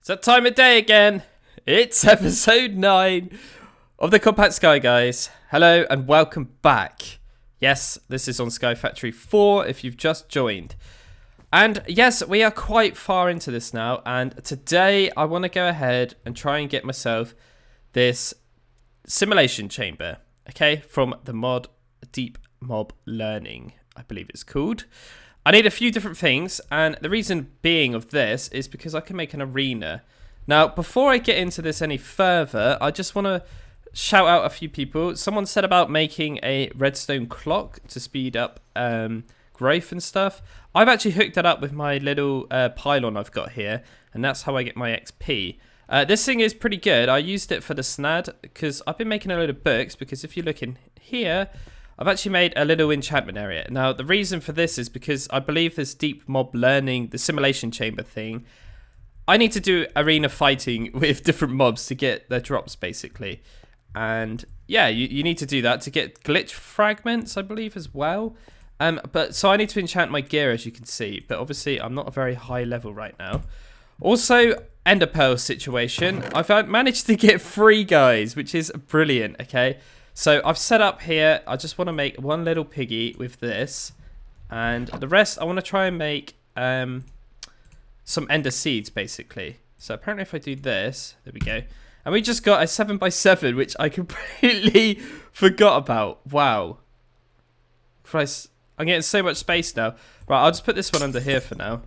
It's that time of day again. It's episode 9 of the Compactsky, guys. Hello and welcome back. Yes, this is on SkyFactory 4 if you've just joined. And yes, we are quite far into this now. And today I want to go ahead and try and get myself this simulation chamber. Okay, from the mod Deep Mob Learning, I believe it's called. I need a few different things, and the reason being of this is because I can make an arena. Now, before I get into this any further, I just want to shout out a few people. Someone said about making a redstone clock to speed up growth and stuff. I've actually hooked that up with my little pylon I've got here, and that's how I get my XP. This thing is pretty good. I used it for the snad because I've been making a load of books, because if you look in here, I've actually made a little enchantment area. Now, the reason for this is because I believe this Deep Mob Learning, the simulation chamber thing, I need to do arena fighting with different mobs to get their drops, basically. And yeah, you need to do that to get glitch fragments, I believe, as well. So I need to enchant my gear, as you can see. But obviously, I'm not a very high level right now. Also, Ender Pearl situation. I've managed to get 3 guys, which is brilliant, okay? So I've set up here, I just want to make one little piggy with this. And the rest, I want to try and make some ender seeds, basically. So apparently if I do this, there we go. And we just got a 7x7, which I completely forgot about. Wow. Christ, I'm getting so much space now. Right, I'll just put this one under here for now.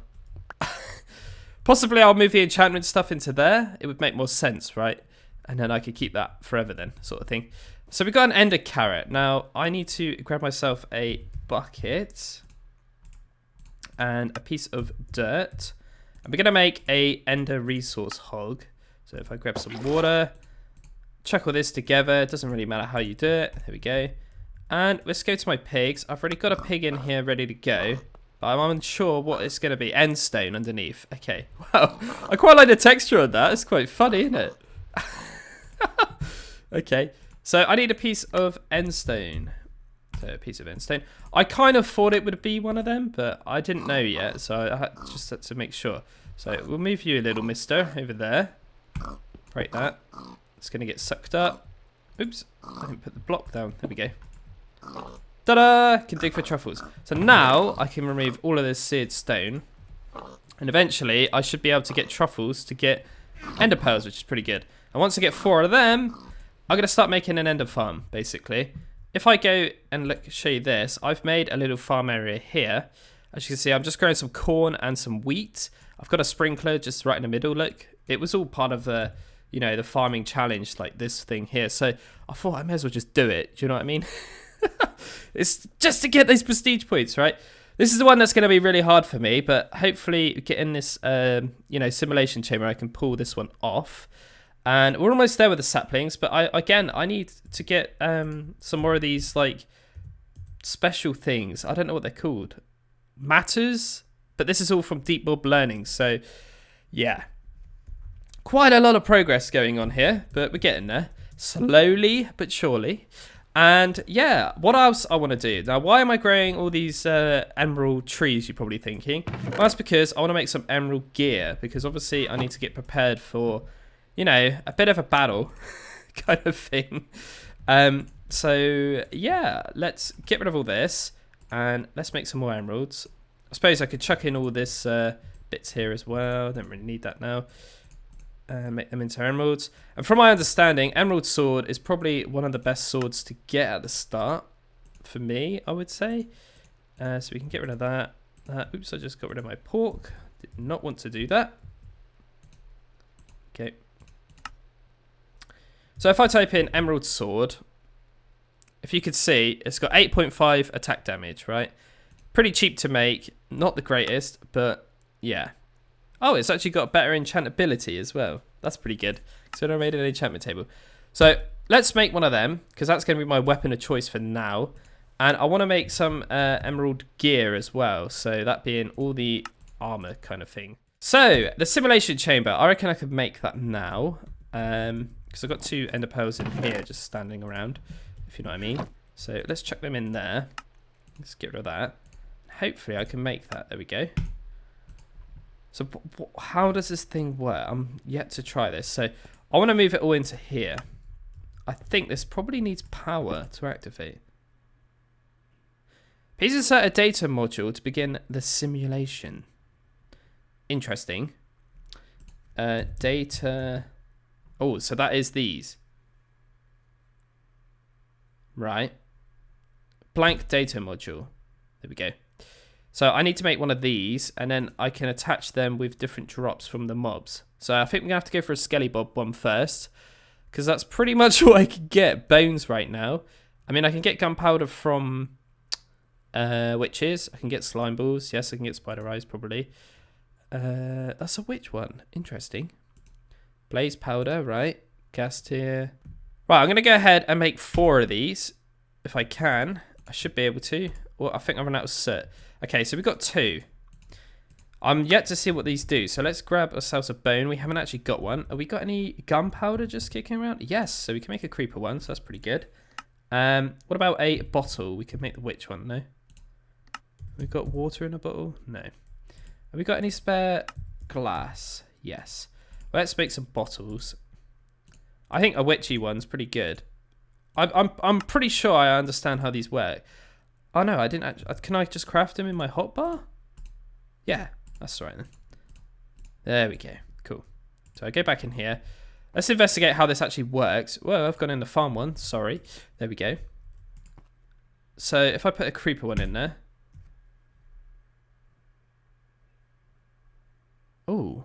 Possibly I'll move the enchantment stuff into there. It would make more sense, right? And then I could keep that forever then, sort of thing. So we've got an ender carrot. Now, I need to grab myself a bucket and a piece of dirt. And we're going to make a ender resource hog. So if I grab some water, chuck all this together. It doesn't really matter how you do it. There we go. And let's go to my pigs. I've already got a pig in here ready to go. But I'm unsure what it's going to be. End stone underneath. Okay. Wow. I quite like the texture on that. It's quite funny, isn't it? Okay. So I need a piece of end stone. So a piece of end stone. I kind of thought it would be one of them, but I didn't know yet. So I just had to make sure. So we'll move you a little, mister, over there. Break that. It's going to get sucked up. Oops. I didn't put the block down. There we go. Ta-da! Can dig for truffles. So now I can remove all of this seared stone. And eventually I should be able to get truffles to get ender pearls, which is pretty good. And once I get 4 of them, I'm going to start making an ender farm, basically. If I go and show you this, I've made a little farm area here. As you can see, I'm just growing some corn and some wheat. I've got a sprinkler just right in the middle, look. It was all part of the, the farming challenge, like this thing here. So I thought I may as well just do it. Do you know what I mean? It's just to get these prestige points, right? This is the one that's going to be really hard for me, but hopefully getting this, simulation chamber, I can pull this one off. And we're almost there with the saplings, but I need to get some more of these, like, special things. I don't know what they're called. Matters? But this is all from Deep Mob Learning, so, yeah. Quite a lot of progress going on here, but we're getting there. Slowly, but surely. And, yeah, what else I want to do? Now, why am I growing all these emerald trees, you're probably thinking? Well, that's because I want to make some emerald gear, because obviously I need to get prepared for, a bit of a battle kind of thing. So, yeah, let's get rid of all this, and let's make some more emeralds. I suppose I could chuck in all this bits here as well. Don't really need that now. Make them into emeralds. And from my understanding, emerald sword is probably one of the best swords to get at the start. For me, I would say. So we can get rid of that. Oops, I just got rid of my pork. Did not want to do that. Okay. So if I type in emerald sword, if you could see, it's got 8.5 attack damage, right? Pretty cheap to make. Not the greatest, but yeah. Oh, it's actually got better enchantability as well. That's pretty good. So I made an enchantment table. So let's make one of them, because that's going to be my weapon of choice for now. And I want to make some emerald gear as well. So that being all the armor kind of thing. So the simulation chamber, I reckon I could make that now. Because I've got 2 ender pearls in here just standing around, if you know what I mean. So let's chuck them in there. Let's get rid of that. Hopefully I can make that. There we go. So how does this thing work? I'm yet to try this. So I want to move it all into here. I think this probably needs power to activate. Please insert a data module to begin the simulation. Interesting. Data. Oh, so that is these. Right. Blank data module. There we go. So I need to make one of these, and then I can attach them with different drops from the mobs. So I think we're going to have to go for a skyblock one first, because that's pretty much all I can get. Bones right now. I mean, I can get gunpowder from witches. I can get slime balls. Yes, I can get spider eyes probably. That's a witch one. Interesting. Blaze powder, right? Gas tier. Right, I'm going to go ahead and make 4 of these. If I can. I should be able to. Well, I think I've run out of soot. Okay, so we've got 2. I'm yet to see what these do. So let's grab ourselves a bone. We haven't actually got one. Have we got any gunpowder just kicking around? Yes, so we can make a creeper one. So that's pretty good. What about a bottle? We can make the witch one, no? We've got water in a bottle? No. Have we got any spare glass? Yes. Well, let's make some bottles. I think a witchy one's pretty good. I'm pretty sure I understand how these work. Oh no, I didn't actually. Can I just craft them in my hotbar? Yeah, that's right then. There we go. Cool. So I go back in here. Let's investigate how this actually works. Well, I've gone in the farm one. Sorry. There we go. So if I put a creeper one in there. Oh.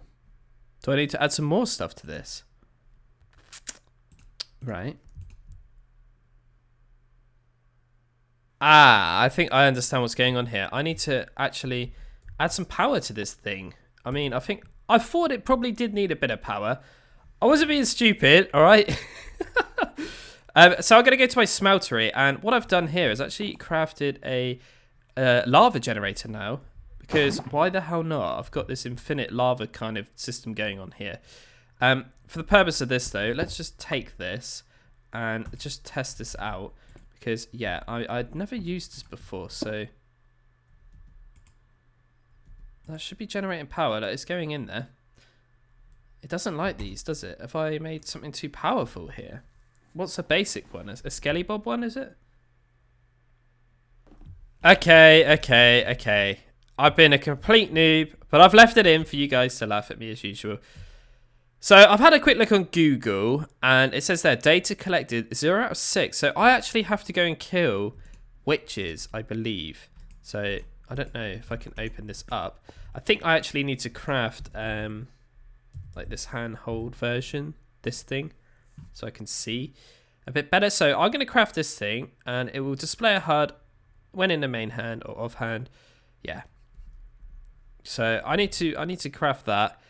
Do I need to add some more stuff to this? Right. Ah, I think I understand what's going on here. I need to actually add some power to this thing. I mean, I thought it probably did need a bit of power. I wasn't being stupid, all right? So I'm going to go to my smeltery, and what I've done here is actually crafted a lava generator now, because why the hell not? I've got this infinite lava kind of system going on here. For the purpose of this, though, let's just take this and just test this out. Because, yeah, I'd never used this before, so that should be generating power. Like, it's going in there. It doesn't like these, does it? Have I made something too powerful here? What's a basic one? A skyblock one, is it? Okay. I've been a complete noob, but I've left it in for you guys to laugh at me as usual. So I've had a quick look on Google, and it says there, data collected 0 out of 6. So I actually have to go and kill witches, I believe. So I don't know if I can open this up. I think I actually need to craft like this handhold version, this thing, so I can see a bit better. So I'm going to craft this thing, and it will display a HUD when in the main hand or offhand. Yeah. So I need to craft that.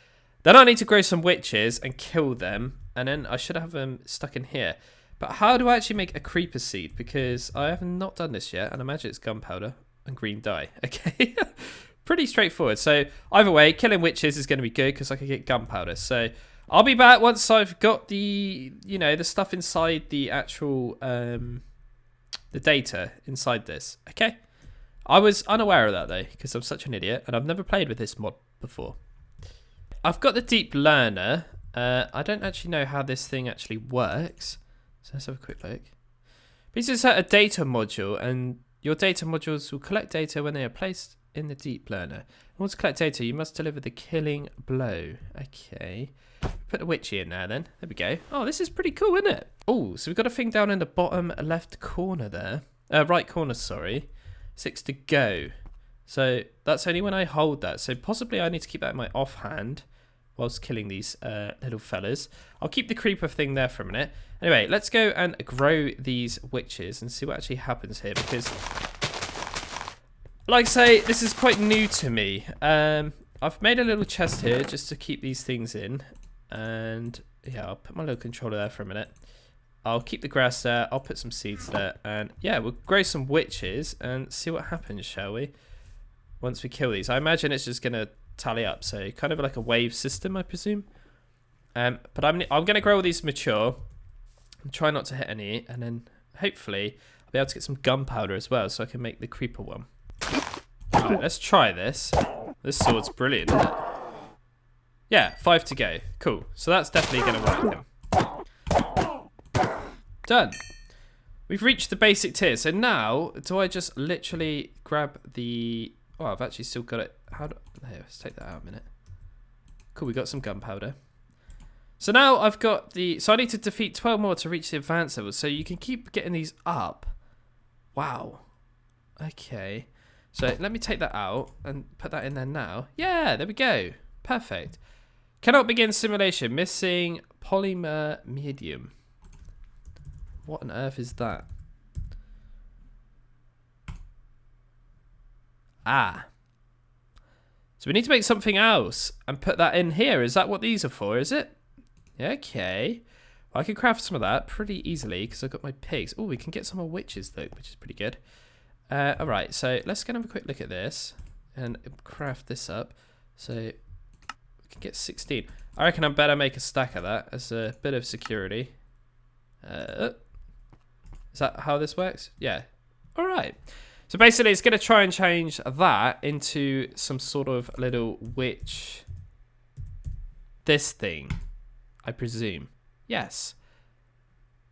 Then I need to grow some witches and kill them, and then I should have them stuck in here. But how do I actually make a creeper seed? Because I have not done this yet, and I imagine it's gunpowder and green dye. Okay, pretty straightforward. So either way, killing witches is going to be good because I can get gunpowder. So I'll be back once I've got the, the stuff inside the actual, the data inside this. Okay, I was unaware of that though because I'm such an idiot, and I've never played with this mod before. I've got the deep learner. I don't actually know how this thing actually works. So let's have a quick look. Please insert a data module, and your data modules will collect data when they are placed in the deep learner. In order to collect data, you must deliver the killing blow. Okay. Put the witchy in there then. There we go. Oh, this is pretty cool, isn't it? Oh, so we've got a thing down in the bottom left corner there. Right corner, sorry. 6 to go. So that's only when I hold that. So possibly I need to keep that in my offhand whilst killing these little fellas. I'll keep the creeper thing there for a minute. Anyway, let's go and grow these witches and see what actually happens here, because like I say, this is quite new to me. I've made a little chest here just to keep these things in, and yeah, I'll put my little controller there for a minute. I'll keep the grass there, I'll put some seeds there, and yeah, we'll grow some witches and see what happens, shall we? Once we kill these. I imagine it's just gonna tally up, so kind of like a wave system, I presume. But I'm gonna grow all these mature and try not to hit any, and then hopefully I'll be able to get some gunpowder as well, so I can make the creeper one. Right, let's try this. This sword's brilliant, isn't it? Yeah, 5 to go. Cool. So that's definitely going to work then. Done. We've reached the basic tier. So now, do I just literally grab the... Oh, I've actually still got it. How do... Here, let's take that out a minute. Cool, we got some gunpowder. So now I've got the... So I need to defeat 12 more to reach the advanced level. So you can keep getting these up. Wow. Okay. So let me take that out and put that in there now. Yeah, there we go. Perfect. Cannot begin simulation. Missing polymer medium. What on earth is that? Ah. So we need to make something else and put that in here. Is that what these are for, is it? Okay. Well, I can craft some of that pretty easily because I've got my pigs. Oh, we can get some more witches though, which is pretty good. Alright, so let's go and have a quick look at this and craft this up. So we can get 16. I reckon I better make a stack of that as a bit of security. Is that how this works? Yeah. Alright. So basically it's going to try and change that into some sort of little witch... This thing, I presume. Yes.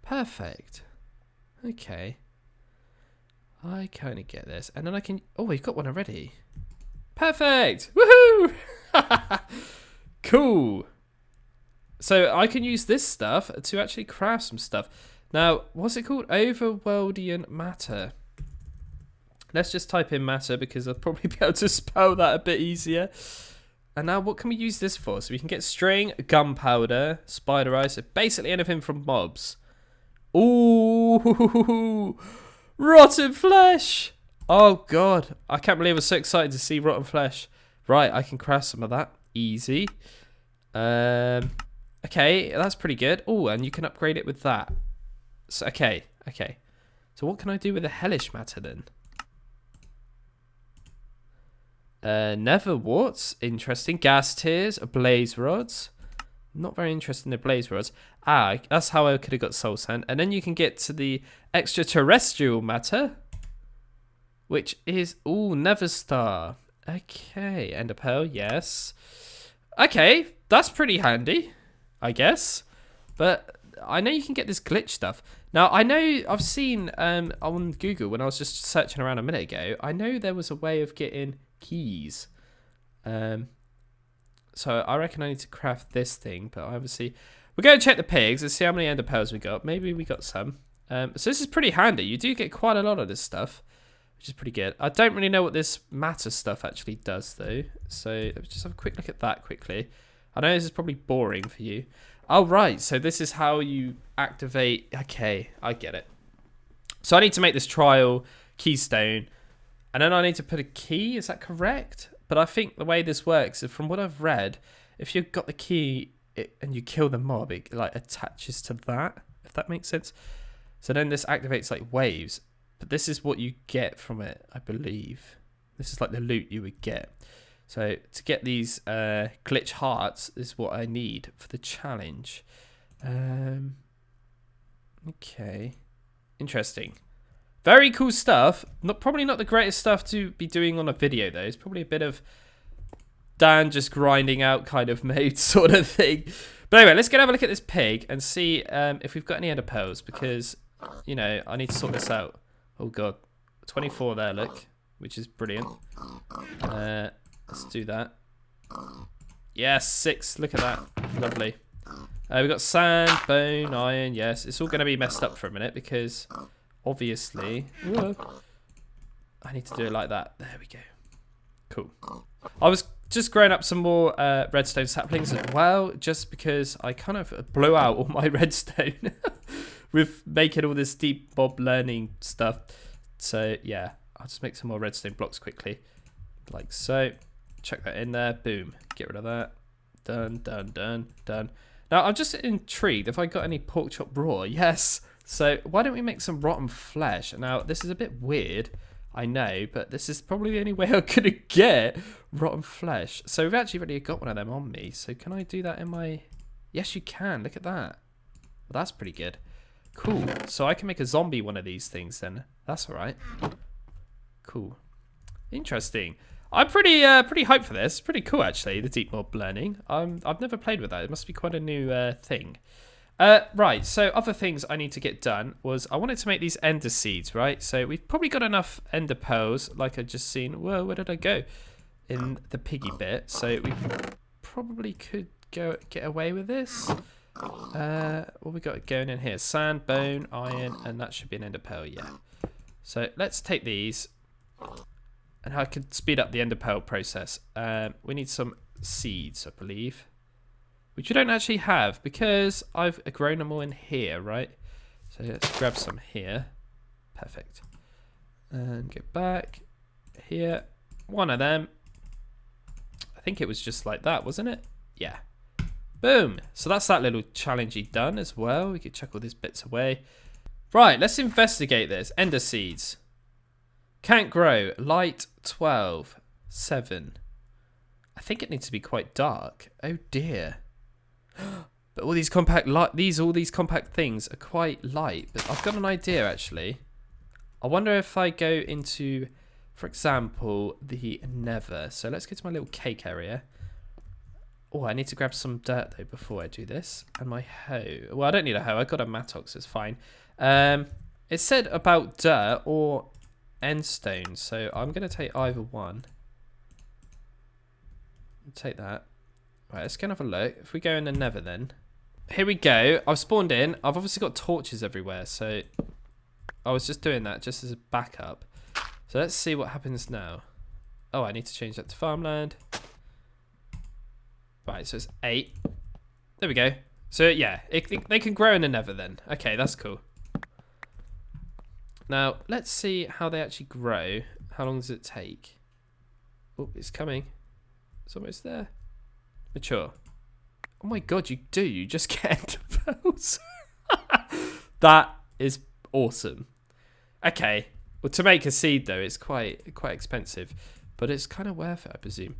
Perfect. Okay. I kind of get this. And then I can... Oh, we've got one already. Perfect! Woohoo! Cool. So I can use this stuff to actually craft some stuff. Now, what's it called? Overworldian matter. Let's just type in matter because I'll probably be able to spell that a bit easier. And now what can we use this for? So we can get string, gunpowder, spider eyes, so basically anything from mobs. Ooh! Rotten flesh! Oh god, I can't believe I was so excited to see rotten flesh. Right, I can craft some of that. Easy. Okay, that's pretty good. Oh, and you can upgrade it with that. So, okay. So what can I do with the hellish matter then? Nether warts, interesting. Gas tears, blaze rods. Not very interested in the blaze rods. Ah, that's how I could have got soul sand. And then you can get to the extraterrestrial matter, which is, ooh, nether star. Okay, ender pearl, yes. Okay, that's pretty handy, I guess. But I know you can get this glitch stuff. Now, I know I've seen on Google when I was just searching around a minute ago, I know there was a way of getting keys. So I reckon I need to craft this thing, but obviously we're going to check the pigs and see how many ender pearls we got. Maybe we got some. So this is pretty handy. You do get quite a lot of this stuff, which is pretty good. I don't really know what this matter stuff actually does though. So let's just have a quick look at that quickly. I know this is probably boring for you. Oh, right. So this is how you activate. Okay, I get it. So I need to make this trial keystone. And then I need to put a key. Is that correct? But I think the way this works is from what I've read, if you've got the key and you kill the mob, it like attaches to that, if that makes sense. So then this activates like waves. But this is what you get from it, I believe. This is like the loot you would get. So to get these glitch hearts is what I need for the challenge. Okay. Interesting. Very cool stuff. Probably not the greatest stuff to be doing on a video though. It's probably a bit of Dan just grinding out kind of mode sort of thing. But anyway, let's go have a look at this pig and see if we've got any ender pearls because, you know, I need to sort this out. Oh god. 24 there, look. Which is brilliant. Let's do that. Yes, 6. Look at that. Lovely. We've got sand, bone, iron. Yes, it's all going to be messed up for a minute because... Obviously, I need to do it like that. There we go. Cool. I was just growing up some more redstone saplings as well, just because I kind of blew out all my redstone with making all this deep mob learning stuff. So yeah, I'll just make some more redstone blocks quickly, like so. Chuck that in there. Boom. Get rid of that. Done. Now I'm just intrigued if I got any pork chop raw. Yes. So why don't we make some rotten flesh? Now, this is a bit weird, I know, but this is probably the only way I'm going to get rotten flesh. So we've actually already got one of them on me. So can I do that in my... Yes, you can. Look at that. Well, that's pretty good. Cool. So I can make a zombie one of these things then. That's all right. Cool. Interesting. I'm pretty hyped for this. Pretty cool, actually, the deep mob learning. I've never played with that. It must be quite a new thing. Right, so other things I need to get done was I wanted to make these ender seeds, right? So we've probably got enough ender pearls, like I just seen. Whoa, where did I go? In the piggy bit. So we probably could get away with this. What we got going in here? Sand, bone, iron, and that should be an ender pearl, yeah. So let's take these. And I could speed up the ender pearl process. We need some seeds, I believe. Which we don't actually have because I've grown them all in here, right? So let's grab some here. Perfect. And get back here. One of them. I think it was just like that, wasn't it? Yeah. Boom. So that's that little challenge done as well. We could chuck all these bits away. Right, let's investigate this. Ender seeds. Can't grow. Light 12. 7. I think it needs to be quite dark. Oh dear. But all these compact things are quite light. But I've got an idea actually. I wonder if I go into, for example, the nether. So let's go to my little cake area. Oh, I need to grab some dirt though before I do this. And my hoe. Well, I don't need a hoe. I got a mattox. It's fine. It said about dirt or end stone, so I'm going to take either one. Take that. Right, let's go and have a look. If we go in the nether then. Here we go. I've spawned in. I've obviously got torches everywhere, so I was just doing that just as a backup. So let's see what happens now. Oh, I need to change that to farmland. Right, so it's 8. There we go. So yeah, they can grow in the nether then. Okay, that's cool. Now, let's see how they actually grow. How long does it take? Oh, it's coming. It's almost there. Mature. Oh my god, you do. You just get ender pearls. That is awesome. Okay. Well, to make a seed, though, it's quite expensive. But it's kind of worth it, I presume.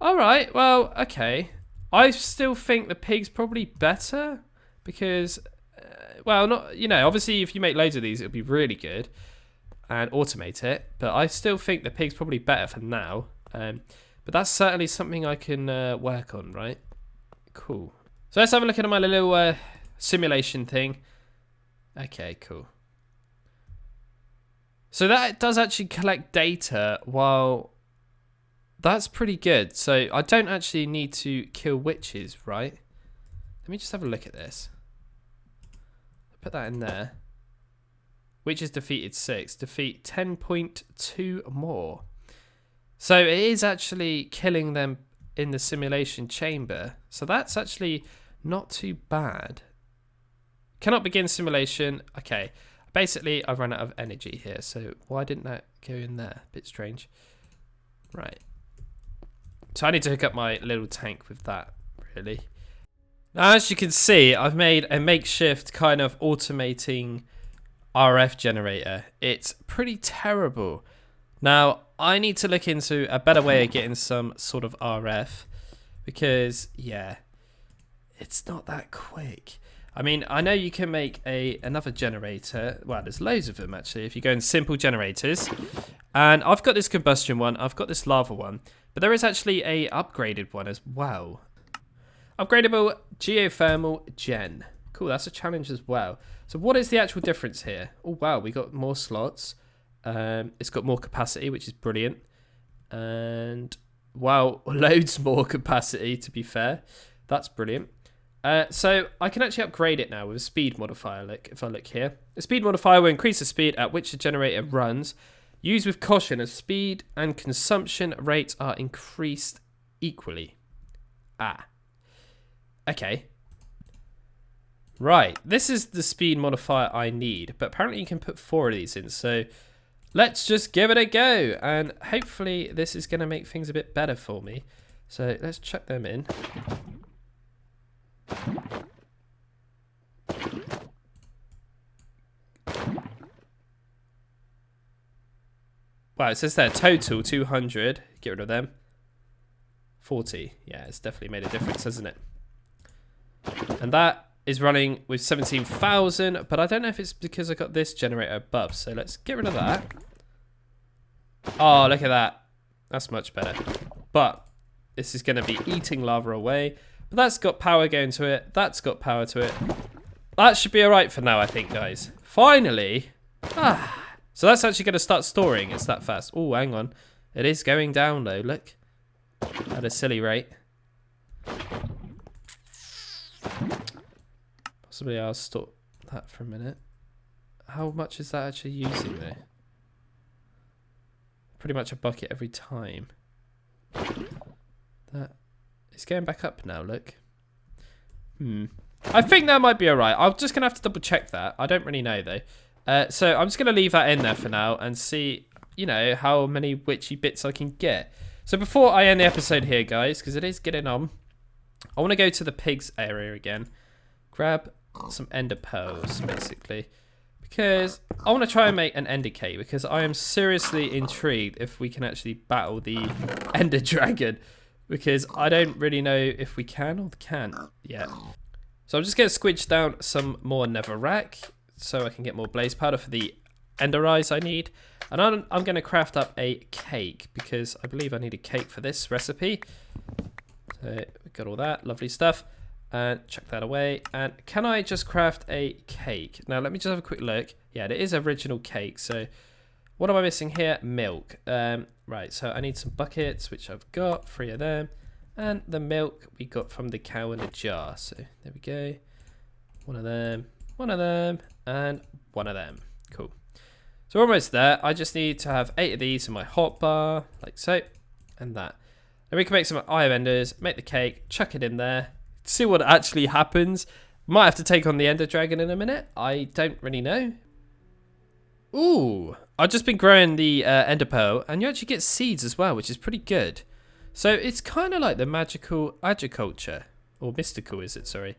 All right. Well, okay. I still think the pig's probably better. Because... well, not, you know, obviously if you make loads of these, it'll be really good and automate it. But I still think the pig's probably better for now. But that's certainly something I can work on, right? Cool. So let's have a look at my little simulation thing. Okay, cool. So that does actually collect data while... that's pretty good. So I don't actually need to kill witches, right? Let me just have a look at this. Put that in there. Witches defeated 6. Defeat 10.2 more. So it is actually killing them in the simulation chamber. So that's actually not too bad. Cannot begin simulation. Okay. Basically, I've run out of energy here. So why didn't that go in there? Bit strange. Right. So I need to hook up my little tank with that, really. Now, as you can see, I've made a makeshift kind of automating RF generator. It's pretty terrible. Now, I need to look into a better way of getting some sort of RF because, yeah, it's not that quick. I mean, I know you can make another generator. Well, there's loads of them, actually, if you go in simple generators. And I've got this combustion one. I've got this lava one. But there is actually a upgraded one as well. Upgradable geothermal gen. Cool, that's a challenge as well. So what is the actual difference here? Oh, wow, we got more slots. It's got more capacity, which is brilliant. And, wow, loads more capacity, to be fair. That's brilliant. So I can actually upgrade it now with a speed modifier. Like, if I look here. The speed modifier will increase the speed at which the generator runs. Use with caution as speed and consumption rates are increased equally. Ah. Okay. Right. This is the speed modifier I need. But apparently you can put 4 of these in. So let's just give it a go. And hopefully this is going to make things a bit better for me. So let's chuck them in. Wow, it says there, total 200. Get rid of them. 40. Yeah, it's definitely made a difference, hasn't it? And that is running with 17,000, but I don't know if it's because I got this generator above. So let's get rid of that. Oh, look at that. That's much better. But this is going to be eating lava away. But that's got power going to it. That's got power to it. That should be alright for now, I think, guys. Finally. So that's actually going to start storing. It's that fast. Oh, hang on. It is going down, though. Look. At a silly rate. Possibly I'll stop that for a minute. How much is that actually using, though? Pretty much a bucket every time. That it's going back up now, look. I think that might be alright. I'm just going to have to double check that. I don't really know, though. So I'm just going to leave that in there for now and see, you know, how many witchy bits I can get. So before I end the episode here, guys, because it is getting on, I want to go to the pigs area again. Grab some ender pearls, basically. Because I want to try and make an ender cake, because I am seriously intrigued if we can actually battle the ender dragon, because I don't really know if we can or can't yet. So I'm just going to squidge down some more netherrack so I can get more blaze powder for the ender eyes I need. And I'm going to craft up a cake, because I believe I need a cake for this recipe. So we've got all that lovely stuff. And chuck that away. And can I just craft a cake? Now, let me just have a quick look. Yeah, it is original cake. So what am I missing here? Milk. Right, so I need some buckets, which I've got. 3 of them. And the milk we got from the cow in the jar. So there we go. 1 of them. 1 of them. And 1 of them. Cool. So we're almost there. I just need to have 8 of these in my hotbar. Like so. And that. Then we can make some eye of enders. Make the cake. Chuck it in there. See what actually happens. Might have to take on the ender dragon in a minute. I don't really know. Ooh, I've just been growing the ender pearl, and you actually get seeds as well, which is pretty good. So it's kind of like the magical agriculture, or mystical, is it? Sorry.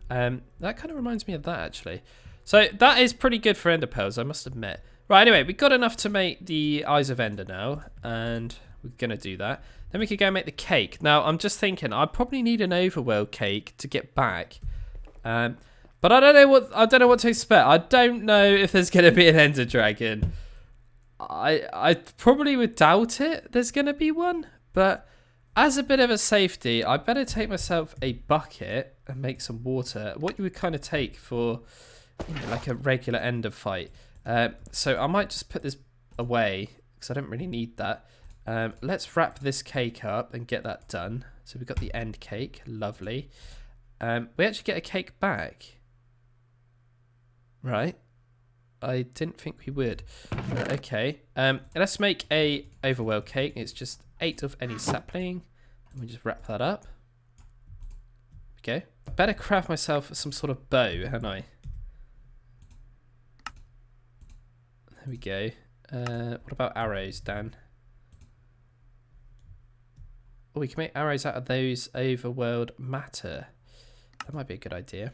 That kind of reminds me of that actually. So that is pretty good for ender pearls, I must admit. Right, anyway, we've got enough to make the eyes of ender now, and we're gonna do that. Then we could go and make the cake. Now, I'm just thinking, I probably need an overworld cake to get back. But I don't know what to expect. I don't know if there's going to be an ender dragon. I probably would doubt it. There's going to be one. But as a bit of a safety, I better take myself a bucket and make some water. What you would kind of take for, you know, like a regular ender fight. So I might just put this away because I don't really need that. Let's wrap this cake up and get that done. So we've got the end cake. Lovely. We actually get a cake back. Right. I didn't think we would. Okay. Let's make a overworld cake. It's just 8 of any sapling. And we just wrap that up. Okay. Better craft myself some sort of bow, haven't I? There we go. What about arrows, Dan? Oh, we can make arrows out of those overworld matter. That might be a good idea.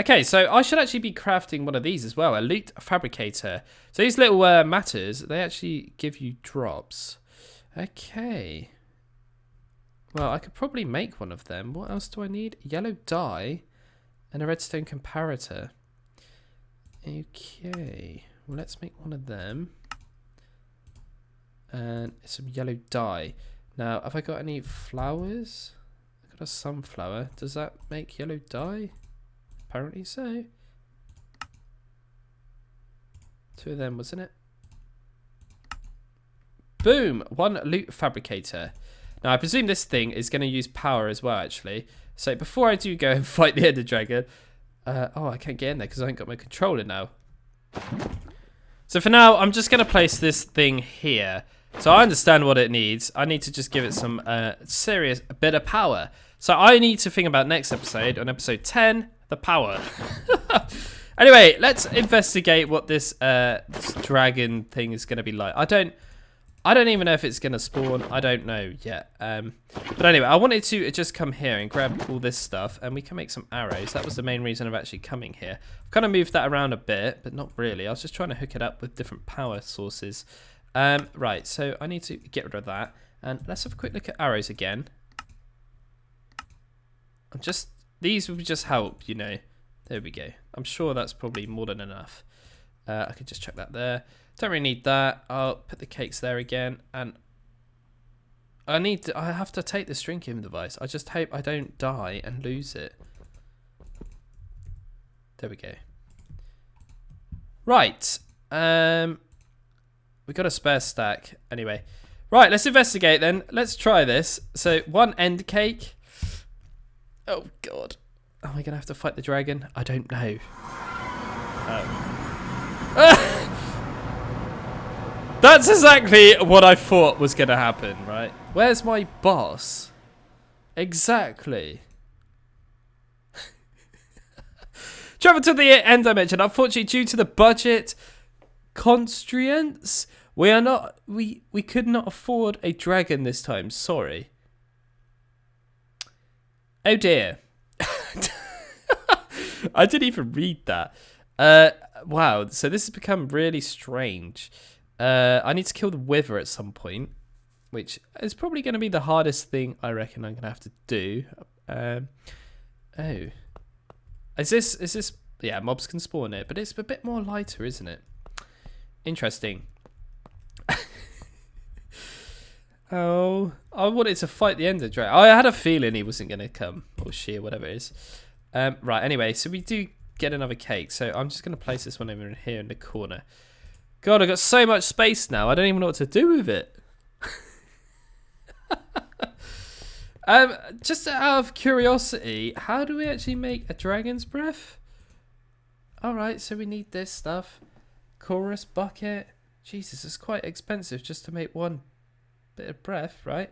Okay, so I should actually be crafting one of these as well, a loot fabricator. So these little matters, they actually give you drops. Okay. Well, I could probably make one of them. What else do I need? Yellow dye and a redstone comparator. Okay. Well, let's make one of them. And some yellow dye. Now, have I got any flowers? I've got a sunflower. Does that make yellow dye? Apparently so. 2 of them, wasn't it? Boom! 1 loot fabricator. Now, I presume this thing is going to use power as well, actually. So, before I do go and fight the ender dragon... oh, I can't get in there because I ain't got my controller now. So, for now, I'm just going to place this thing here. So I understand what it needs. I need to just give it some serious bit of power. So I need to think about next episode, on episode 10, the power. Anyway, let's investigate what this dragon thing is going to be like. I don't even know if it's going to spawn. I don't know yet. But anyway, I wanted to just come here and grab all this stuff, and we can make some arrows. That was the main reason of actually coming here. I've kind of moved that around a bit, but not really. I was just trying to hook it up with different power sources. Right, so I need to get rid of that. And let's have a quick look at arrows again. These would just help, you know. There we go. I'm sure that's probably more than enough. I could just chuck that there. Don't really need that. I'll put the cakes there again, and I have to take this drinking device. I just hope I don't die and lose it. There we go. Right. We got a spare stack. Anyway. Right, let's investigate then. Let's try this. So, 1 end cake. Oh, God. Am I going to have to fight the dragon? I don't know. That's exactly what I thought was going to happen, right? Where's my boss? Exactly. Travel to the end dimension. Unfortunately, due to the budget constraints, we could not afford a dragon this time. Sorry. Oh dear. I didn't even read that. Wow. So this has become really strange. I need to kill the wither at some point, which is probably going to be the hardest thing I reckon I'm going to have to do. Oh. Is this? Yeah, mobs can spawn it, but it's a bit more lighter, isn't it? Interesting. Oh, I wanted to fight the Ender Dragon. I had a feeling he wasn't going to come, or she, or whatever it is. Right, anyway, so we do get another cake. So I'm just going to place this one over in here in the corner. God, I've got so much space now. I don't even know what to do with it. Just out of curiosity, how do we actually make a dragon's breath? Alright, so we need this stuff. Chorus bucket. Jesus, it's quite expensive just to make one bit of breath, right?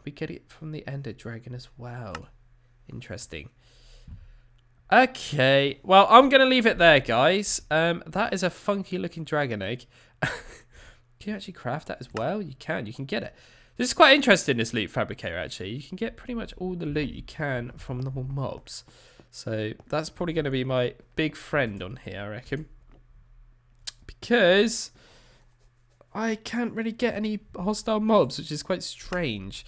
We get it from the Ender Dragon as well. Interesting. Okay, well, I'm going to leave it there, guys. That is a funky looking dragon egg. Can you actually craft that as well? You can get it. This is quite interesting, this loot fabricator, actually. You can get pretty much all the loot you can from normal mobs. So that's probably going to be my big friend on here, I reckon. Because I can't really get any hostile mobs, which is quite strange.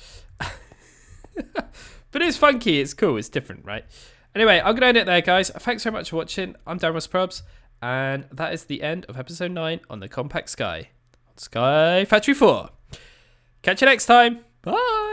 But it's funky, it's cool, it's different, right? Anyway, I'm going to end it there, guys. Thanks so much for watching. I'm DanRobzProbz, and that is the end of episode 9 on the Compactsky on SkyFactory 4. Catch you next time. Bye.